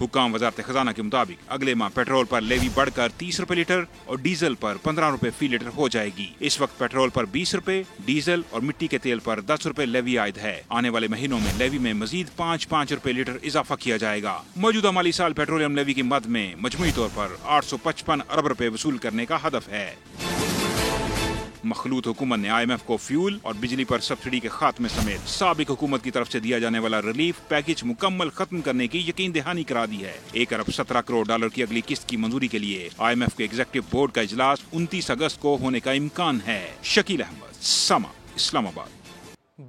حکام وزارت خزانہ کے مطابق اگلے ماہ پیٹرول پر لیوی بڑھ کر 30 روپے لیٹر اور ڈیزل پر 15 روپے فی لیٹر ہو جائے گی۔ اس وقت پیٹرول پر 20 روپے، ڈیزل اور مٹی کے تیل پر 10 روپے لیوی عائد ہے۔ آنے والے مہینوں میں لیوی میں مزید 5 روپے لیٹر اضافہ کیا جائے گا۔ موجودہ مالی سال پیٹرولیم لیوی کی مد میں مجموعی طور پر 855 ارب روپے وصول کرنے کا ہدف ہے۔ مخلوط حکومت نے IMF کو فیول اور بجلی پر سبسڈی کے خاتمے سمیت سابق حکومت کی طرف سے دیا جانے والا ریلیف پیکج مکمل ختم کرنے کی یقین دہانی کرا دی ہے۔ 1 ارب 17 کروڑ ڈالر کی اگلی قسط کی منظوری کے لیے IMF کے ایگزیکٹو بورڈ کا اجلاس 29 اگست کو ہونے کا امکان ہے۔ شکیل احمد، سما، اسلام آباد۔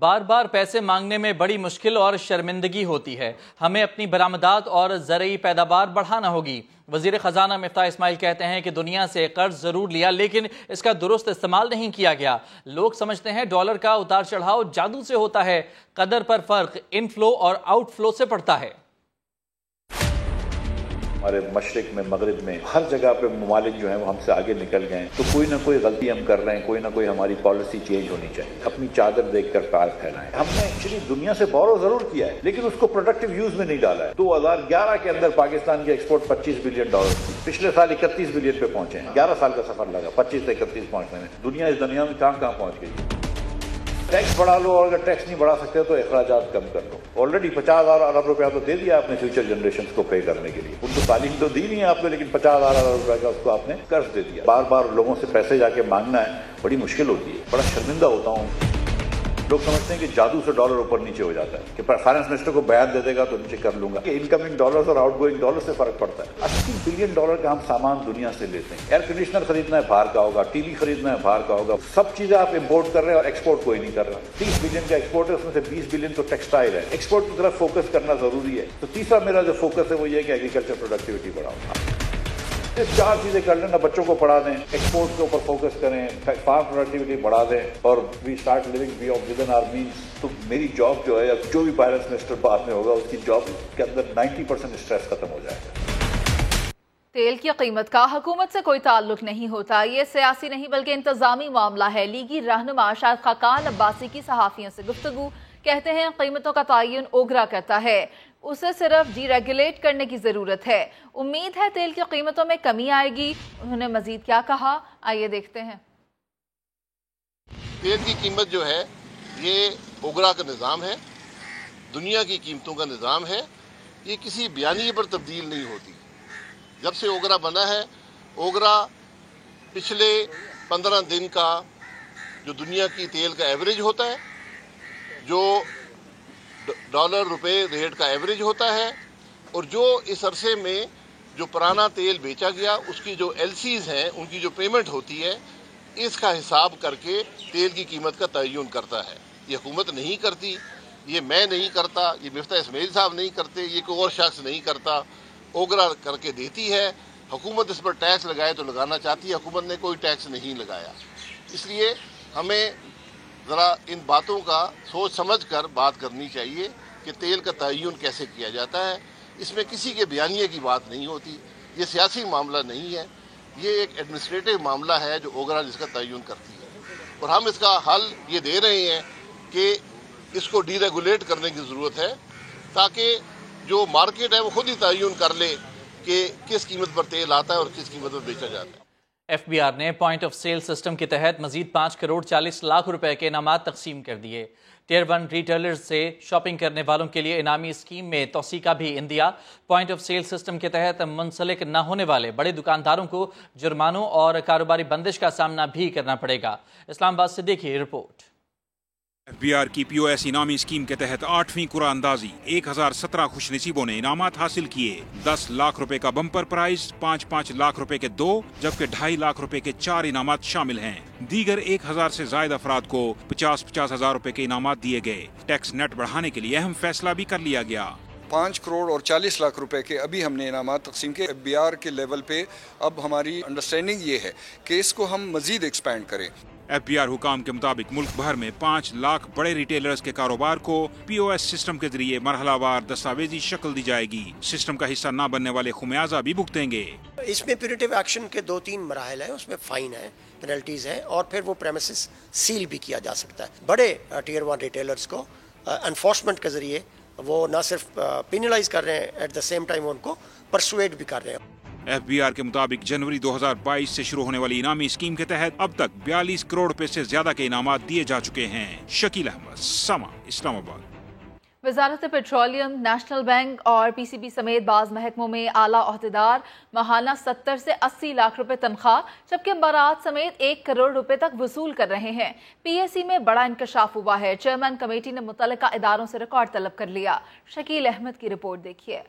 بار بار پیسے مانگنے میں بڑی مشکل اور شرمندگی ہوتی ہے۔ ہمیں اپنی برآمدات اور زرعی پیداوار بڑھانا ہوگی۔ वज़ीर ख़जाना मिफ्ताह इस्माइल कहते हैं कि दुनिया से कर्ज ज़रूर लिया लेकिन इसका दुरुस्त इस्तेमाल नहीं किया गया। लोग समझते हैं डॉलर का उतार चढ़ाव जादू से होता है, कदर पर फर्क इनफ्लो और आउटफ्लो से पड़ता है। हमारे मशरिक में, मगरिब में, हर जगह पे ममालिक जो हैं वो हमसे आगे निकल गए हैं, तो कोई ना कोई गलती हम कर रहे हैं, कोई ना कोई हमारी पॉलिसी चेंज होनी चाहिए। अपनी चादर देखकर पैर फैलाएं। हमने एक्चुअली दुनिया से बोरो जरूर किया है लेकिन उसको प्रोडक्टिव यूज में नहीं डाला है। 2011 के अंदर पाकिस्तान की एक्सपोर्ट $25 बिलियन थी, पिछले साल 31 बिलियन पे पहुंचे हैं। 11 साल का सफर लगा 25 से 31 पहुंचने में। दुनिया इस दुनिया में कहाँ पहुंच गई। टैक्स बढ़ा लो और अगर टैक्स नहीं बढ़ा सकते तो अखराजात कम कर लो। ऑलरेडी 50,000 अरब रुपया तो दे दिया आपने फ्यूचर जनरेशन को पे करने के लिए। उनको तालीम तो दी नहीं है आपने, लेकिन 50,000 अरब रुपया का उसको आपने कर्ज दे दिया। बार बार लोगों से पैसे जाके मांगना है, बड़ी मुश्किल होती है। बड़ा शर्मिंदा होता हूँ। लोग समझते हैं कि जादू से डॉलर ऊपर नीचे हो जाता है कि फाइनेंस मिनिस्टर को बयान दे देगा तो नीचे कर लूंगा। कि इनकमिंग डॉलर्स और आउटगोइंग डॉलर से फर्क पड़ता है। $80 बिलियन का हम सामान दुनिया से लेते हैं। एयर कंडीशनर खरीदना है बाहर का होगा, टीवी खरीदना है बाहर का होगा, सब चीजें आप इंपोर्ट कर रहे हैं और एक्सपोर्ट कोई नहीं कर रहा। 30 बिलियन का एक्सपोर्ट है, उसमें से 20 बिलियन तो टेक्सटाइल है। एक्सपोर्ट की तरफ फोकस करना जरूरी है। तो तीसरा मेरा जो फोकस है वो ये है कि एग्रीकल्चर प्रोडक्टिविटी बढ़ाओ। ये 4 चीजें कर लेना, बच्चों को पढ़ा दें, एक्सपोर्ट के ऊपर फोकस करें, फार्म प्रोडक्टिविटी बढ़ा दें और we start living within our means. तो मेरी जॉब जो है या जो भी फाइनेंस मिनिस्टर बाद में होगा उसकी जॉब के अंदर 90% स्ट्रेस खत्म हो जाएगा। तेल की कीमत का हुकूमत से कोई ताल्लुक नहीं होता। ये सियासी नहीं बल्कि इंतजामी मामला है। लीगी रहनुमा शाहिद खाकान अब्बासी की सहाफियों से गुफ्तगू। कहते हैं कीमतों का तयन ओगरा करता है, उसे सिर्फ डीरेगुलेट करने की जरूरत है। उम्मीद है तेल की कीमतों में कमी आएगी। उन्होंने मजीद क्या कहा, आइए देखते हैं। तेल की कीमत जो है ये ओगरा का निज़ाम है, दुनिया की कीमतों का निज़ाम है। ये किसी बयानिए पर तब्दील नहीं होती। जब से ओगरा बना है, ओगरा पिछले 15 दिन का जो दुनिया की तेल का एवरेज होता है, जो डॉलर रुपए रेट का एवरेज होता है और जो इस अरसे में जो पुराना तेल बेचा गया उसकी जो एलसीज हैं उनकी जो पेमेंट होती है, इसका हिसाब करके तेल की कीमत का तयन करता है। ये हुकूमत नहीं करती, ये मैं नहीं करता, ये मिफ्ताह इस्माइल साहब नहीं करते, ये कोई और शख्स नहीं करता। ओगरा करके देती है। हुकूमत इस पर टैक्स लगाए तो लगाना चाहती है, हुकूमत ने कोई टैक्स नहीं लगाया। इसलिए हमें ज़रा इन बातों का सोच समझ कर बात करनी चाहिए कि तेल का तयन कैसे किया जाता है। इसमें किसी के बयानिए की बात नहीं होती। ये सियासी मामला नहीं है, ये एक एडमिनिस्ट्रेटिव मामला है जो ओगरा जिसका तयन करती है। और हम इसका हल ये दे रहे हैं कि इसको डीरेगुलेट करने की ज़रूरत है ताकि जो मार्केट है वो खुद ही तयन कर ले कि किस कीमत पर तेल आता है और किस कीमत पर बेचा जाता है। FBR ने पॉइंट ऑफ सेल सिस्टम के तहत मजीद 5 करोड़ 40 लाख रुपए के इनामात तकसीम कर दिए। टियर 1 रिटेलर्स से शॉपिंग करने वालों के लिए इनामी स्कीम में तोसी का भी इंदिया। पॉइंट ऑफ सेल सिस्टम के तहत मुंसलिक न होने वाले बड़े दुकानदारों को जुर्मानों और कारोबारी बंदिश का सामना भी करना पड़ेगा। इस्लामाबाद से देखिए रिपोर्ट। FBR की POS इनामी स्कीम के तहत 8वीं कुरानदाजी 1017 खुशनसीबों ने इनामात हासिल किए। 10 लाख रुपए का बम्पर प्राइज, 5-5 लाख रुपए के 2 जबकि 2.5 लाख रुपए के 4 इनामात शामिल हैं। दीगर 1000 से ज्यादा अफराद को 50-50 हजार रुपए के इनामात दिए गए। टैक्स नेट बढ़ाने के लिए अहम फैसला भी कर लिया गया। 5 करोड़ और 40 लाख रुपए के अभी हमने इनामात तकसीम के। FBR के लेवल पे अब हमारी अंडरस्टैंडिंग ये है कि इसको हम मजीद एक्सपैंड करें। FBR हुकाम के मुताबिक मुल्क भर में 5 लाख बड़े रिटेलर्स के कारोबार को POS सिस्टम के जरिए मरहलावार दस्तावेजी शक्ल दी जाएगी। सिस्टम का हिस्सा न बनने वाले खुमियाजा भी भुगतेंगे। इसमें प्यूरेटिव एक्शन के 2-3 मराहल है, उसमें फाइन है, पेनल्टीज है और फिर वो प्रेमिसेस सील भी किया जा सकता है। बड़े टियर 1 रिटेलर्स को एनफोर्समेंट के जरिए वो न सिर्फ पेनलाइज कर रहे हैं, एट द सेम टाइम उनको परसुएड भी कर रहे हैं। FBR के मुताबिक जनवरी 2022 से शुरू होने वाली इनामी स्कीम के तहत अब तक 42 करोड़ रुपए से ज्यादा के इनामात दिए जा चुके हैं। शकील अहमद, समा, इस्लामाबाद। वजारत पेट्रोलियम, नेशनल बैंक और PCB समेत बाज़ महकमों में आला ओहदेदार माहाना 70 से 80 लाख रुपए तनख्वाह जबकि बारात समेत 1 करोड़ रुपए तक वसूल कर रहे हैं। PSE में बड़ा इंकशाफ हुआ है। चेयरमैन कमेटी ने मुतल्लिका इदारों से रिकॉर्ड तलब कर लिया। शकील अहमद की रिपोर्ट देखिए।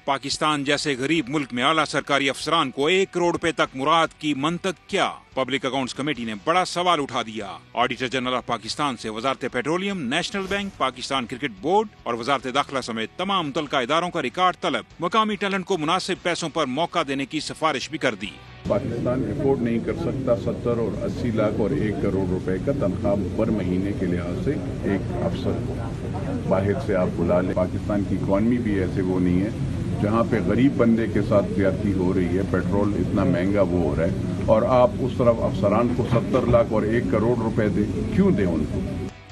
पाकिस्तान जैसे गरीब मुल्क में आला सरकारी अफसरान को 1 करोड़ रुपए तक मुराद की मंतक क्या? पब्लिक अकाउंट्स कमेटी ने बड़ा सवाल उठा दिया। ऑडिटर जनरल ऑफ पाकिस्तान से वजारत petroleum, national bank, Pakistan cricket board और वजारत दाखिला समेत तमाम मुतल्लिका इदारों का रिकॉर्ड तलब। मुकामी टैलेंट को मुनासिब पैसों पर मौका देने की सिफारिश भी कर दी। पाकिस्तान अफोर्ड नहीं कर सकता 70 और 80 लाख और 1 करोड़ रुपए का तनख्वाह पर महीने के लिहाज से एक अफसर को बाहर से आप बुला लें। पाकिस्तान की इकॉनमी भी ऐसे वो नहीं है जहाँ पे गरीब बंदे के साथ ज्यादती हो रही है, पेट्रोल इतना महंगा वो हो रहा है और आप उस तरफ अफसरान को 70 लाख और 1 करोड़ रुपए दें, क्यों दें उनको?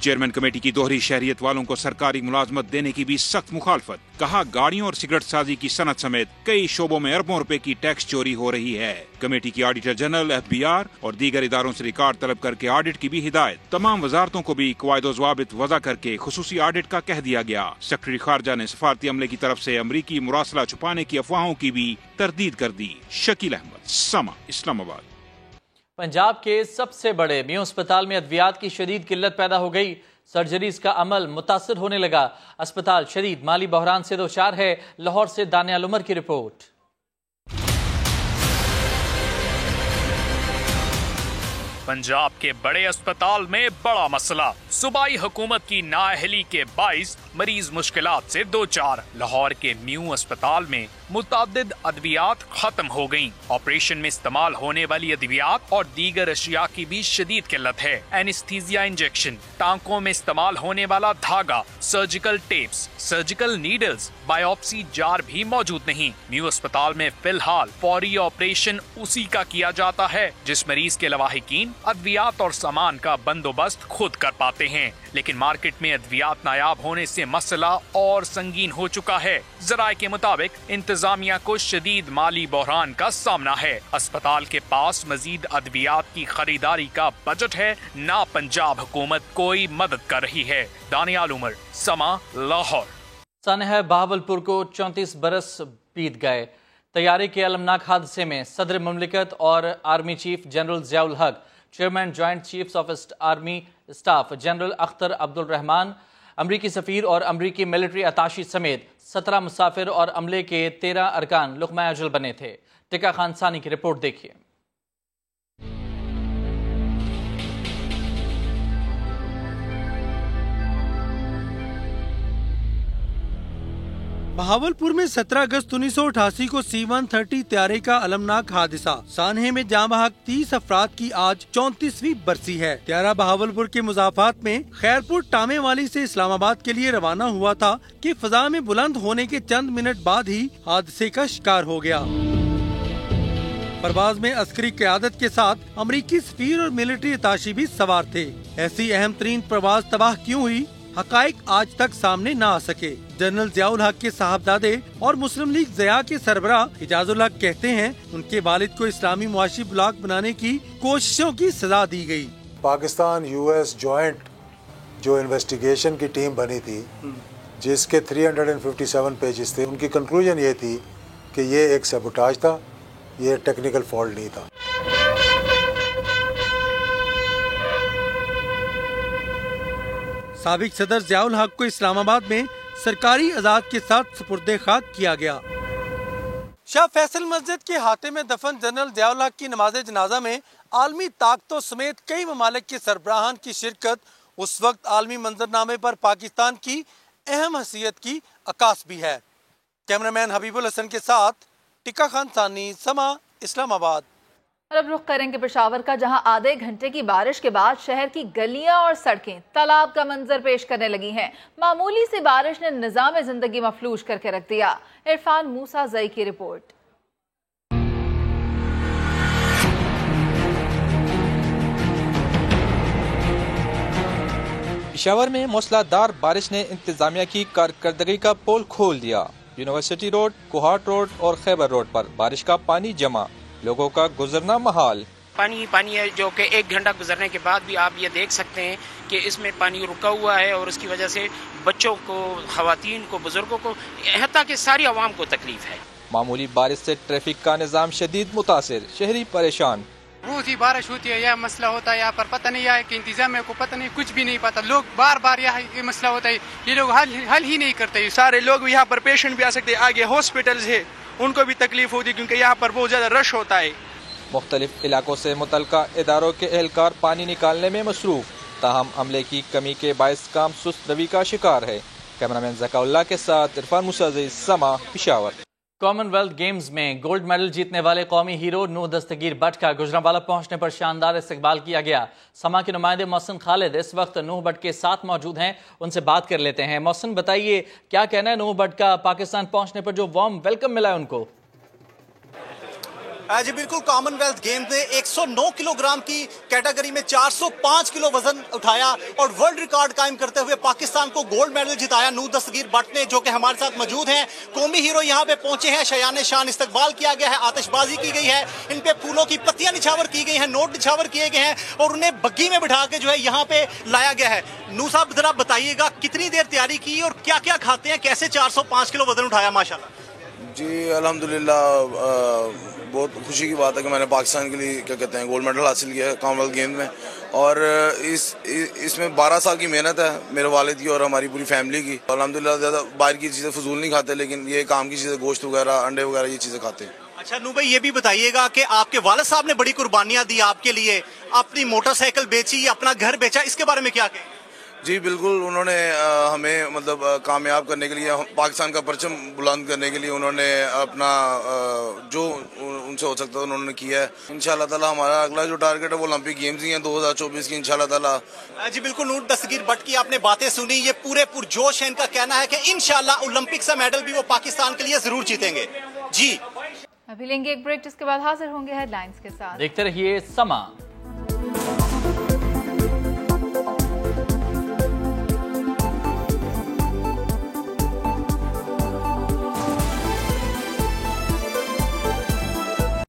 चेयरमैन कमेटी की दोहरी शहरियत वालों को सरकारी मुलाजमत देने की भी सख्त मुखालफत। कहा गाड़ियों और सिगरेट साजी की सनत समेत कई शोबों में अरबों रुपए की टैक्स चोरी हो रही है। कमेटी की ऑडिटर जनरल, FBR और दीगर इदारों से रिकॉर्ड तलब करके ऑडिट की भी हिदायत। तमाम वजारतों को भी कवायद ज़वाबित वज़ा करके खुसूसी ऑडिट का कह दिया गया। सेक्रेटरी खारजा ने सफारती अमले की तरफ से अमरीकी मुरासला छुपाने की अफवाहों की भी तरदीद कर दी। शकील अहमद, समा, इस्लामाबाद। पंजाब के सबसे बड़े मियां अस्पताल में अद्वियात की शदीद किल्लत पैदा हो गई। सर्जरीज का अमल मुतासर होने लगा। अस्पताल शदीद माली बहरान से दोचार है। लाहौर से दानियाल उमर की रिपोर्ट। पंजाब के बड़े अस्पताल में बड़ा मसला। सूबाई हुकूमत की नाअहली के बाइस मरीज मुश्किलात से दो चार। लाहौर के म्यू अस्पताल में मुतअद्दिद अद्वियात खत्म हो गयी। ऑपरेशन में इस्तेमाल होने वाली अद्वियात और दीगर अशिया की भी शदीद किल्लत है। एनेस्थीसिया इंजेक्शन, टांकों में इस्तेमाल होने वाला धागा, surgical tapes, surgical needles, biopsy jar भी मौजूद नहीं। म्यू अस्पताल में फिलहाल फौरी ऑपरेशन उसी का किया जाता है जिस मरीज के लवाहिकीन अद्वियात और सामान का बंदोबस्त खुद कर पाते हैं। लेकिन मार्केट में अद्वियात नायाब होने से मसला और संगीन हो चुका है। जराये के मुताबिक इंतजामिया को शदीद माली बहरान का सामना है। अस्पताल के पास मजीद अद्वियात की खरीदारी का बजट है, ना पंजाब हुकूमत कोई मदद कर रही है। दानियाल उमर, समा, लाहौर। सानहा बहावलपुर को 34 बरस बीत गए। तैयारी के अलमनाक हादसे में सदर मुमलिकत और आर्मी चीफ जनरल ज़ियाउल हक, chairman joint chiefs of army staff general Akhtar Abdul Rahman, अमरीकी सफ़ीर और अमरीकी मिलिट्री अताशी समेत 17 मुसाफिर और अमले के 13 अरकान लुक़मा अजल बने थे। टिका खान सानी की रिपोर्ट देखिए। बहावलपुर में 17 अगस्त 1988 को C-130 त्यारे का अलमनाक हादसा। सानहे में जाँ बहक 30 अफराद की आज 34वीं बरसी है। त्यारा बहावलपुर के मुजाफात में खैरपुर टामे वाली से इस्लामाबाद के लिए रवाना हुआ था कि फजा में बुलंद होने के चंद मिनट बाद ही हादसे का शिकार हो गया। परवाज में अस्करी क़यादत के साथ अमरीकी सफ़ीर और मिलिट्री अताशी भी सवार थे। ऐसी अहम तरीन परवाज तबाह क्यों हुई, हकाइक आज तक सामने न आ सके। जनरल ज़ियाउल हक के साहबजादे और मुस्लिम लीग ज़िया के सरबराह इजाजुल हक कहते हैं उनके वालिद को इस्लामी मुआशी ब्लॉक बनाने की कोशिशों की सजा दी गई। पाकिस्तान US जॉइंट जो इन्वेस्टिगेशन की टीम बनी थी जिसके 357 पेजेस थे, उनकी कंक्लूजन ये थी कि ये एक सबोटाज था, ये टेक्निकल फॉल्ट नहीं था। साबिक सदर ज़ियाउल हक को इस्लामाबाद में सरकारी अजाद के साथ सुपुर्दे खाक किया गया। शाह फैसल मस्जिद के हाथे में दफन जनरल ज़ियाउल हक की नमाज जनाजा में आलमी ताकतों समेत कई ममालिक के सरबराहान की शिरकत उस वक्त आलमी मंजरनामे पर पाकिस्तान की अहम हैसियत की अक्कास भी है। कैमरामैन हबीबुल हसन के साथ टिक्का खान सानी, समा, इस्लामाबाद। और अब रुख करेंगे पेशावर का, जहां आधे घंटे की बारिश के बाद शहर की गलियां और सड़कें तालाब का मंजर पेश करने लगी हैं। मामूली सी बारिश ने निजाम जिंदगी मफलूज करके रख दिया। इरफान मूसा जई की रिपोर्ट। पेशावर में मूसलाधार बारिश ने इंतजामिया की कारकर्दगी का पोल खोल दिया। यूनिवर्सिटी रोड, कोहाट रोड और खैबर रोड पर बारिश का पानी जमा, लोगों का गुजरना महाल। पानी ही पानी है, जो कि 1 घंटा गुजरने के बाद भी आप ये देख सकते हैं कि इसमें पानी रुका हुआ है और उसकी वजह से बच्चों को, खवातीन को, बुजुर्गों को, हत्ता कि सारी आवाम को तकलीफ है। मामूली बारिश से ट्रैफिक का निजाम शदीद मुतासिर, शहरी परेशान। रोज ही बारिश होती है, यह मसला होता है यहाँ पर, पता नहीं है कि इंतजामिया को पता नहीं, कुछ भी नहीं पता, लोग बार बार यहाँ ये मसला होता है, ये लोग हल ही नहीं करते। सारे लोग यहाँ पर पेशेंट भी आ सकते हैं, आगे हॉस्पिटल्स है उनको भी तकलीफ होती है क्योंकि यहाँ पर बहुत ज़्यादा रश होता है। मुख्तलिफ इलाकों से मुतलका इदारों के एहलकार पानी निकालने में मसरूफ, ताहम अमले की कमी के बायस काम सुस्त रवि का शिकार है। कैमरामैन ज़काउल्लाह के साथ इरफान मुसाज़ी, समा, पेशावर। कॉमनवेल्थ गेम्स में गोल्ड मेडल जीतने वाले कौमी हीरो नूह दस्तगीर भट्ट का गुजरांवाला पहुंचने पर शानदार इस्तकबाल किया गया। समा के नुमाइंदे मोहसिन खालिद इस वक्त नूह भट्ट के साथ मौजूद हैं, उनसे बात कर लेते हैं। मोहसिन, बताइए क्या कहना है नूह भट्ट का पाकिस्तान पहुंचने पर, जो वार्म वेलकम मिला है उनको? जी बिल्कुल, कॉमनवेल्थ गेम्स में 109 किलोग्राम की कैटेगरी में 405 किलो वजन उठाया और वर्ल्ड रिकॉर्ड कायम करते हुए पाकिस्तान को गोल्ड मेडल जिताया नूह दस्तगीर भट्ट ने, जो कि हमारे साथ मौजूद हैं। कौमी हीरो यहाँ पे पहुंचे हैं, शयान शान इस्तकबाल किया गया है, आतिशबाजी की गई है, इन पे फूलों की पत्तियां निछावर की गई हैं, नोट निछावर किए गए हैं और उन्हें बग्गी में बिठा के जो है यहाँ पे लाया गया है। नूह साहब जरा बताइएगा कितनी देर तैयारी की और क्या क्या खाते हैं, कैसे 405 किलो वजन उठाया? माशाल्लाह जी अल्हम्दुलिल्लाह, बहुत खुशी की बात है कि मैंने पाकिस्तान के लिए क्या कहते हैं गोल्ड मेडल हासिल किया है कॉमनवेल्थ गेम में। और इसमें 12 साल की मेहनत है मेरे वालिद की और हमारी पूरी फैमिली की। अल्हम्दुलिल्लाह ज़्यादा बाहर की चीज़ें फजूल नहीं खाते, लेकिन ये काम की चीज़ें, गोश्त वगैरह, अंडे वगैरह, ये चीज़ें खाते हैं। अच्छा नूह भाई, ये भी बताइएगा कि आपके वालिद साहब ने बड़ी कुर्बानियाँ दी आपके लिए, अपनी मोटरसाइकिल बेची, अपना घर बेचा, इसके बारे में क्या कहें? जी बिल्कुल, उन्होंने हमें मतलब कामयाब करने के लिए, पाकिस्तान का परचम बुलंद करने के लिए उन्होंने अपना जो उनसे हो सकता है उन्होंने किया है। इंशाल्लाह ताला हमारा अगला जो टारगेट है वो ओलंपिक गेम्स ही हैं 2024 की, इंशाल्लाह ताला। जी बिल्कुल, नूह दस्तगीर भट्ट की आपने बातें सुनी, ये पूरे पुरजोश है, इनका कहना है कि इंशाल्लाह ओलंपिक से मेडल भी वो पाकिस्तान के लिए जरूर जीतेंगे। जी अभी लेंगे एक ब्रेक, जिसके बाद हाजिर होंगे हेडलाइंस के साथ। देखते रहिए समा।